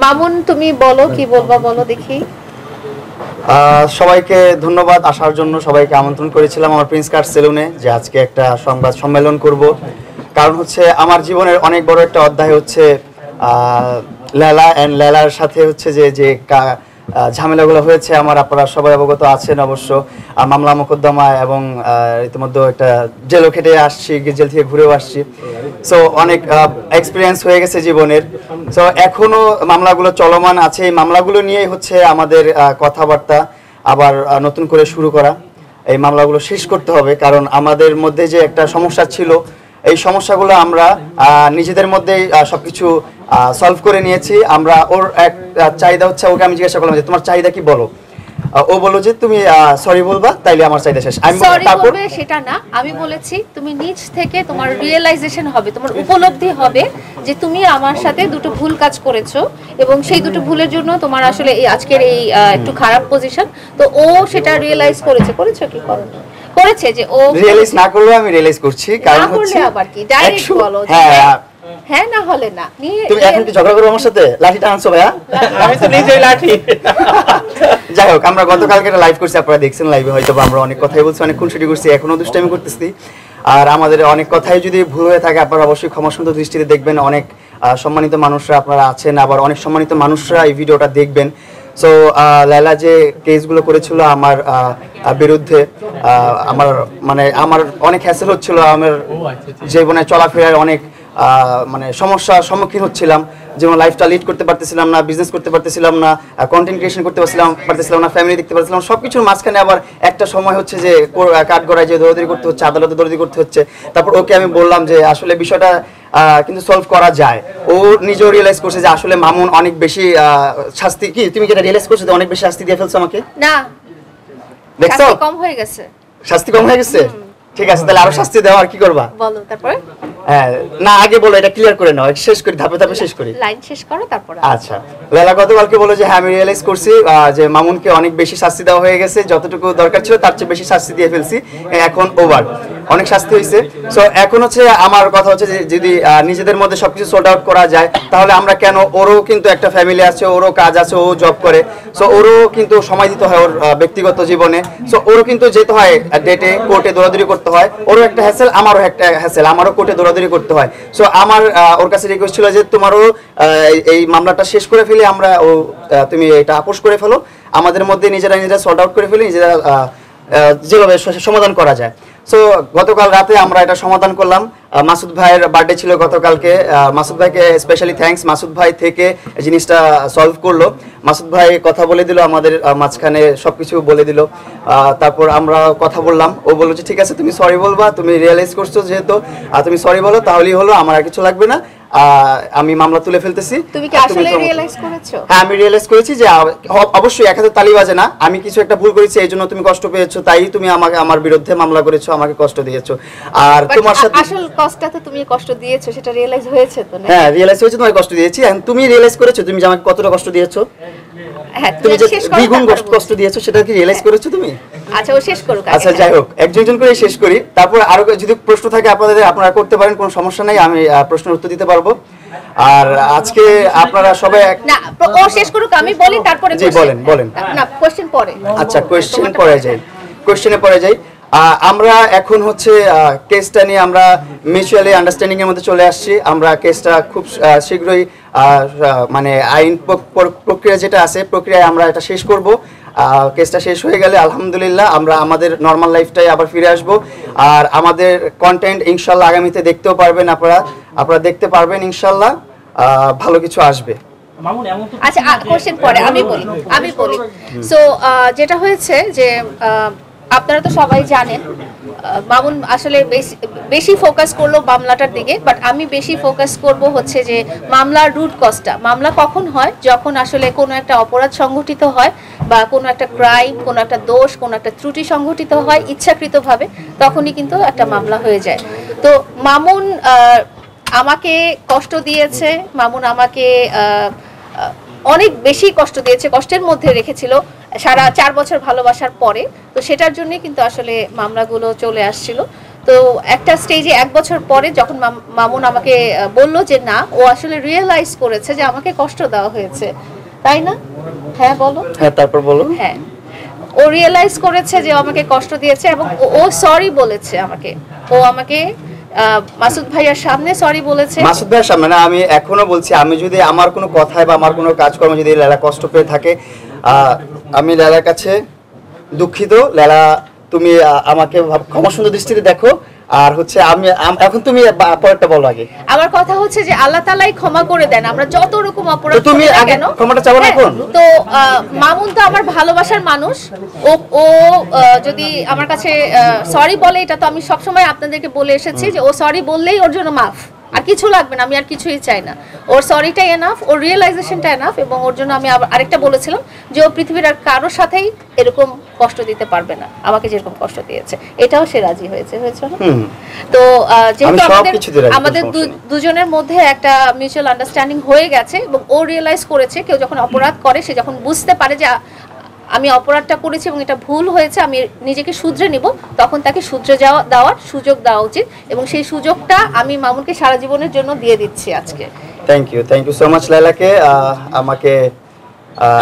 মামুন তুমি বলো কি বলবা, বলো দেখি। সবাইকে ধন্যবাদ আসার জন্য। সবাইকে আমন্ত্রণ করেছিলাম আমার প্রিন্স কাট সেলুনে, যে আজকে একটা সংবাদ সম্মেলন করব। কারণ হচ্ছে আমার জীবনের অনেক বড় একটা অধ্যায় হচ্ছে লেলা অ্যান্ড লেলার সাথে হচ্ছে যে যে ঝামেলাগুলো হয়েছে আমার, আপনারা সবাই অবগত আছেন অবশ্য। মামলা মোকদ্দমা এবং ইতিমধ্যে একটা জেলও খেটে আসছি, জেল থেকে ঘুরেও আসছি। সো অনেক এক্সপিরিয়েন্স হয়ে গেছে জীবনের। সো এখনো মামলাগুলো চলমান আছে। এই মামলাগুলো নিয়েই হচ্ছে আমাদের কথাবার্তা আবার নতুন করে শুরু করা। এই মামলাগুলো শেষ করতে হবে, কারণ আমাদের মধ্যে যে একটা সমস্যা ছিল, এই সমস্যাগুলো আমরা নিজেদের মধ্যেই সবকিছু সলভ করে নিয়েছি। আমরা ওর এক চাহিদা হচ্ছে, ওকে আমি জিজ্ঞাসা করলাম যে তোমার চাহিদা কি বলো। ও বলল যে তুমি সরি বলবা, তাইলে আমার চাহিদা শেষ। আমি তারপর সেটা না, আমি বলেছি তুমি নিজ থেকে তোমার রিয়েলাইজেশন হবে, তোমার উপলব্ধি হবে যে তুমি আমার সাথে দুটো ভুল কাজ করেছো, এবং সেই দুটো ভুলের জন্য তোমার আসলে এই আজকের এই একটু খারাপ পজিশন। তো ও সেটা রিয়েলাইজ করেছো কি করেছে যে ও রিয়েলাইজ না করলেও আমি রিয়েলাইজ করছি। কারণ হচ্ছে আবার কি ডাইরেক্ট বলো, হ্যাঁ না হলে না। তুমি এখন কি ঝগড়া করো আমার সাথে? লাঠিটা আনছো ভাইয়া? আমি তো নিজেই লাঠি। যাই হোক, আমরা গতকালকে একটা লাইভ করছি, আপনারা দেখছেন লাইভে হয়তো আমরা অনেক কথাই বলছি, অনেক খুনসুটি করছি, এখনো দুষ্টামি করতেছি। আর আমাদের অনেক কথাই যদি ভুল হয়ে থাকে আপনারা অবশ্যই ক্ষমাসুন্দর দৃষ্টিতে দেখবেন। অনেক সম্মানিত মানুষরা আপনারা আছেন, আবার অনেক সম্মানিত মানুষরা এই ভিডিওটা দেখবেন। সো লায়লা যে কেসগুলো করেছিল আমার বিরুদ্ধে, আমার মানে আমার অনেক হ্যাসেল হচ্ছিল, আমার জীবনে চলাফেরার অনেক মানে সমস্যার সম্মুখীন হচ্ছিলাম। যেমন লাইফটা লিড করতে পারতেছিলাম না, বিজনেস করতে পারতেছিলাম না, কন্টেন্ট ক্রিয়েশন করতে পারতেছিলাম না, ফ্যামিলি দেখতে পারতেছিলাম, সব কিছুর মাঝখানে আবার একটা সময় হচ্ছে যে কাঠগড়ায় যে দৌড়াদৌড়ি করতে হচ্ছে, আদালতে দৌড়াদৌড়ি করতে হচ্ছে। তারপর ওকে আমি বললাম যে আসলে বিষয়টা কিন্তু সলভ করা যায়। ও নিজেও রিয়েলাইজ করছে যে আসলে মামুন অনেক বেশি শাস্তি, কি তুমি কি এটা রিয়েলাইজ করছো যে অনেক বেশি শাস্তি দিয়ে ফেলছো আমাকে? না, দেখছো কম হয়ে গেছে, শাস্তি কম হয়ে গেছে। ঠিক আছে, তাহলে আরো শাস্তি দেওয়া, আর কি করবা বলো তারপরে? হ্যাঁ না, আগে বলো, এটা ক্লিয়ার করে নাও, শেষ করি, ধাপে ধাপে শেষ করি, লাইন শেষ করো তারপর। আচ্ছা, লায়লা গতকালকে বলো যে হ্যাঁ আমি রিয়েলাইজ করছি যে মামুনকে অনেক বেশি শাস্তি দেওয়া হয়ে গেছে, যতটুকু দরকার ছিল তার চেয়ে বেশি শাস্তি দিয়ে ফেলছি, এখন ওভার অনেক শাস্তি হয়েছে। সো এখন হচ্ছে আমার কথা হচ্ছে যে যদি নিজেদের মধ্যে সবকিছু সর্ট আউট করা যায়, তাহলে আমরা কেন, ওরও কিন্তু একটা ফ্যামিলি আছে, ওরও কাজ আছে, ও জব করে, সো ওরও কিন্তু সময় দিতে হয় ওর ব্যক্তিগত জীবনে, সো ওরও কিন্তু যেতে হয় ডেটে, কোর্টে দৌড়াদৌড়ি করতে হয়, ওরও একটা হ্যাসেল, আমারও একটা হ্যাসেল, আমারও কোর্টে দৌড়াদৌড়ি করতে হয়। সো আমার ওর কাছে রিকোয়েস্ট ছিল যে তোমারও এই মামলাটা শেষ করে ফেলি আমরা, তুমি এটা আপোষ করে ফেলো, আমাদের মধ্যে নিজেরা সর্ট আউট করে ফেলি, নিজেরা যেভাবে সমাধান করা যায়। সো গতকাল রাতে আমরা এটা সমাধান করলাম। মাসুদ ভাইয়ের বার্থডে ছিল গতকালকে, মাসুদ ভাইকে স্পেশালি থ্যাঙ্কস, মাসুদ ভাই থেকে জিনিসটা সলভ করলো। মাসুদ ভাই কথা বলে দিল, আমাদের মাঝখানে সবকিছু বলে দিল। তারপর আমরা কথা বললাম, ও বললো যে ঠিক আছে তুমি সরি বলবা, তুমি রিয়েলাইজ করছো যেহেতু, তুমি সরি বলো, তাহলেই হলো, আমার আর কিছু লাগবে না, আমি মামলা তুলে ফেলতেছি। তুমি কি আসলে রিয়েলাইজ করেছো? হ্যাঁ আমি রিয়েলাইজ করেছি যে অবশ্যই এক হাতে তালি বাজে না, আমি কিছু একটা ভুল করেছি, এই জন্য তুমি কষ্ট পেয়েছো, তাই তুমি আমাকে আমার বিরুদ্ধে মামলা করেছো, আমাকে কষ্ট দিয়েছো। আর তোমার সাথে আসল কষ্টটা তো তুমি কষ্ট দিয়েছো, সেটা রিয়েলাইজ হয়েছে তো না? হ্যাঁ রিয়েলাইজ হয়েছে, তোমাকে কষ্ট দিয়েছি, এখন তুমি রিয়েলাইজ করেছো তুমি যে আমাকে কতটা কষ্ট দিয়েছো, হ্যাঁ তুমি যে দ্বিগুণ কষ্ট দিয়েছো, সেটা কি রিয়েলাইজ করেছো তুমি? আচ্ছা ও শেষ করুক। আচ্ছা যাই হোক, একজন করে শেষ করি, তারপর আরো যদি প্রশ্ন থাকে আপনারা করতে পারেন, কোনো সমস্যা নাই, আমি প্রশ্নের উত্তর দিতে পারবো। আর আজকে আপনারা সবাই না, ও শেষ করুক, আমি বলি তারপরে। জি বলেন। না কোশ্চেন পরে। আচ্ছা কোশ্চেনে পরে যাই। আমরা এখন হচ্ছে কেসটা নিয়ে আমরা মিউচুয়ালি আন্ডারস্ট্যান্ডিং এর মধ্যে চলে আসছি। আমরা কেসটা খুব শীঘ্রই মানে আইন প্রক্রিয়া যেটা আছে, প্রক্রিয়ায় আমরা এটা শেষ করব। কেসটা শেষ হয়ে গেলে আলহামদুলিল্লাহ আমরা আমাদের নর্মাল লাইফটাই আবার ফিরে আসব। আর আমাদের কন্টেন্ট ইনশাল্লাহ আগামীতে দেখতেও পারবেন, আপনারা দেখতে পারবেন ইনশাল্লাহ, ভালো কিছু আসবে। আচ্ছা কোশ্চেন পরে, আমি বলি। সো যেটা হয়েছে যে আপনারা তো সবাই জানেন মামুন আসলে বেশি ফোকাস করলো মামলাটার দিকে, বাট আমি বেশি ফোকাস করব হচ্ছে যে মামলার রুট কজটা। মামলা কখন হয়? যখন আসলে কোনো একটা অপরাধ সংঘটিত হয়, বা কোনো একটা ক্রাইম, কোনো একটা দোষ, কোনো একটা ত্রুটি সংঘটিত হয় ইচ্ছাকৃতভাবে, তখনই কিন্তু একটা মামলা হয়ে যায়। তো মামুন আমাকে কষ্ট দিয়েছে, মামুন আমাকে অনেক বেশি কষ্ট দিয়েছে, কষ্টের মধ্যে রেখেছিল সারা 4 বছর ভালোবাসার পরে। তো সেটার জন্যই কিন্তু আসলে মামলাগুলো চলে আসছিল। তো একটা স্টেজে 1 বছর পরে যখন মামুন আমাকে বললো যে না, ও আসলে রিয়েলাইজ করেছে যে আমাকে কষ্ট দেওয়া হয়েছে, তাই না? হ্যাঁ বলো। হ্যাঁ, তারপর বলো। হ্যাঁ, ও রিয়েলাইজ করেছে যে আমাকে কষ্ট দিয়েছে এবং ও সরি বলেছে আমাকে। ও আমাকে মাসুদ ভাইয়ার সামনে সরি বলেছে। মাসুদ ভাইয়ের সামনে না, আমি এখনো বলছি, আমি যদি আমার কোনো কথায় বা আমার কোনো কাজকর্ম যদি লেলা কষ্ট পেয়ে থাকে, আমি লেলার কাছে দুঃখিত। লেলা, তুমি আমাকে ক্ষমা সুন্দর দৃষ্টিতে দেখো। আর হচ্ছে আমি এখন তুমি পরেরটা বলো আগে। আমার কথা হচ্ছে যে আল্লাহ তাআলাই ক্ষমা করে দেন আমরা যত রকম অপরাধ তো তুমি করি না আগে কেন। ক্ষমাটা চাও না এখন? তো মামুন তো আমার ভালোবাসার মানুষ। ও যদি আমার কাছে সরি বলে, এটা তো আমি সবসময় আপনাদেরকে বলে এসেছি যে ও সরি বললেই ওর জন্য মাফ, আর কিছু লাগবে না, আমি আর কিছুই চাই না। ওর সরিটাই এনাফ, ওর রিয়েলাইজেশনটা এনাফ। এবং ওর জন্য আমি আরেকটা বলেছিলাম যে ও পৃথিবীর আর কারোর সাথেই এরকম কষ্ট দিতে পারবে না, আমাকে যেরকম কষ্ট দিয়েছে। এটাও সে রাজি হয়েছে না? তো যেহেতু আমাদের দুজনের মধ্যে একটা মিউচুয়াল আন্ডারস্ট্যান্ডিং হয়ে গেছে এবং ও রিয়েলাইজ করেছে, কেউ যখন অপরাধ করে সে যখন বুঝতে পারে যে আমি অপরাধটা করেছি এবং এটা ভুল হয়েছে, আমি নিজেকে শুধরে নিব, তখন তাকে শুধরে দেওয়ার সুযোগ দেওয়া উচিত। এবং সেই সুযোগটা আমি মামুনকে সারা জীবনের জন্য দিয়ে দিচ্ছি আজকে। থ্যাংক ইউ সো মাচ লাইলাকে আমাকে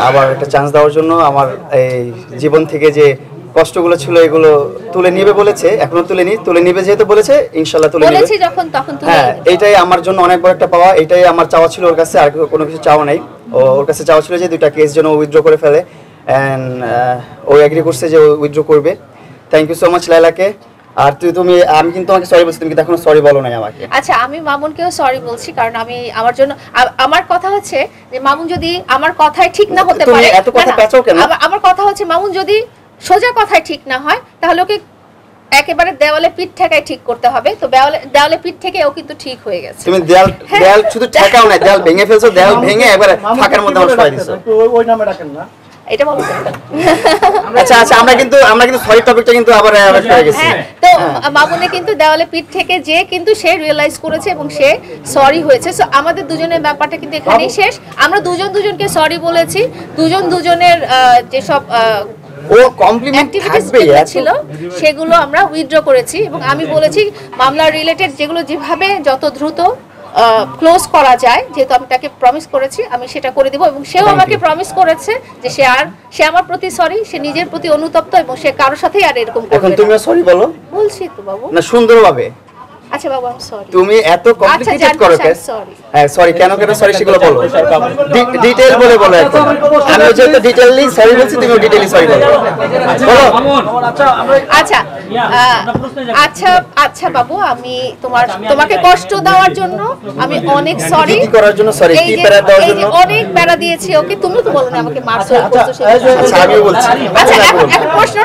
আবার একটা চান্স দেওয়ার জন্য। আমার এই জীবন থেকে যে কষ্টগুলো ছিল এগুলো তুলে নিবে বলেছে, এখনো তুলে নিবে যেহেতু বলেছে, ইনশাআল্লাহ তুলে নিবে। বলেছি যখন তখন তুলে হ্যাঁ, এটাই আমার জন্য অনেক বড় একটা পাওয়া। এটাই আমার চাওয়া ছিল ওর কাছে, আর কোনো কিছু চাওয়া নাই। ওর কাছে চাওয়া ছিল যে 2টা কেস যেন উইথড্র করে ফেলে, এন্ড ও এগ্রি করছে যে ও উইথড্র করবে। থ্যাংক ইউ সো মাচ লাইলাকে। আর আমি কিন্তু তোমাকে সরি বলছি, তুমি কিন্তু এখনো সরি বলো নাই আমাকে। আচ্ছা, আমি মামুনকেও সরি বলছি, কারণ আমি আমার কথা হচ্ছে যে মামুন যদি আমার কথায় ঠিক না হতে পারে, এত কথা পেঁচাও কেন? আমার কথা হচ্ছে মামুন যদি সোজা কথায় ঠিক না হয়, তাহলে ওকে একেবারে দেওয়ালে পিঠ ঠেকায় ঠিক করতে হবে। তো দেওয়ালে পিঠ থেকে ও কিন্তু ঠিক হয়ে গেছে। তুমি দেওয়াল শুধু ঠেকাও না, দেওয়াল ভেঙে ফেলছো, দেওয়াল ভেঙে একবারে ফাঁকার মধ্যে আমার সরাই দিছো। ওই নামে ডাকেন না, এটা বলো। আচ্ছা, আমরা কিন্তু সরি টপিকটা কিন্তু আবার অ্যাভয়েড করে গেছি। তো মামুনে কিন্তু দেওয়ালে পিঠ থেকে যে কিন্তু সে রিয়েলাইজ করেছে এবং সে সরি হয়েছে। সো আমাদের দুজনের ব্যাপারটা কিন্তু এখানেই শেষ। আমরা দুজনকে সরি বলেছি, দুজনের যেসব ও কমপ্লিমেন্ট থাকবে ছিল সেগুলো আমরা উইথড্র করেছি। এবং আমি বলেছি মামলা রিলেটেড যেগুলো যেভাবে যত দ্রুত ক্লোজ করা যায়, যেহেতু আমি তাকে প্রমিস করেছি, আমি সেটা করে দিব। এবং সেও আমাকে প্রমিস করেছে যে সে আমার প্রতি সরি, সে নিজের প্রতি অনুতপ্ত এবং সে কারোর সাথেই আর এরকম করবে না। এখন তুমিও সরি বলো। বলছি তো বাবু। না, সুন্দরভাবে। আচ্ছা বাবু, আমি সরি। তুমি এত কমপ্লিকেটেড করো কেন? সরি। হ্যাঁ, সরি কেন সরি সেগুলো বলো, ডিটেইল বলে বলো। এখন আমি যেহেতু ডিটেইলি সরি বলছি, তুমিও ডিটেইলি সরি বলো। আচ্ছা বাবু, আমি তোমাকে কষ্ট দেওয়ার জন্য আমি অনেক সরি। কি করার জন্য সরি? কি প্যারা দেওয়ার জন্য? অনেক প্যারা দিয়েছি ওকে। তুমি তো বলো না আমাকে মারছো। আচ্ছা, আমি বলছি। আচ্ছা, এখন প্রশ্ন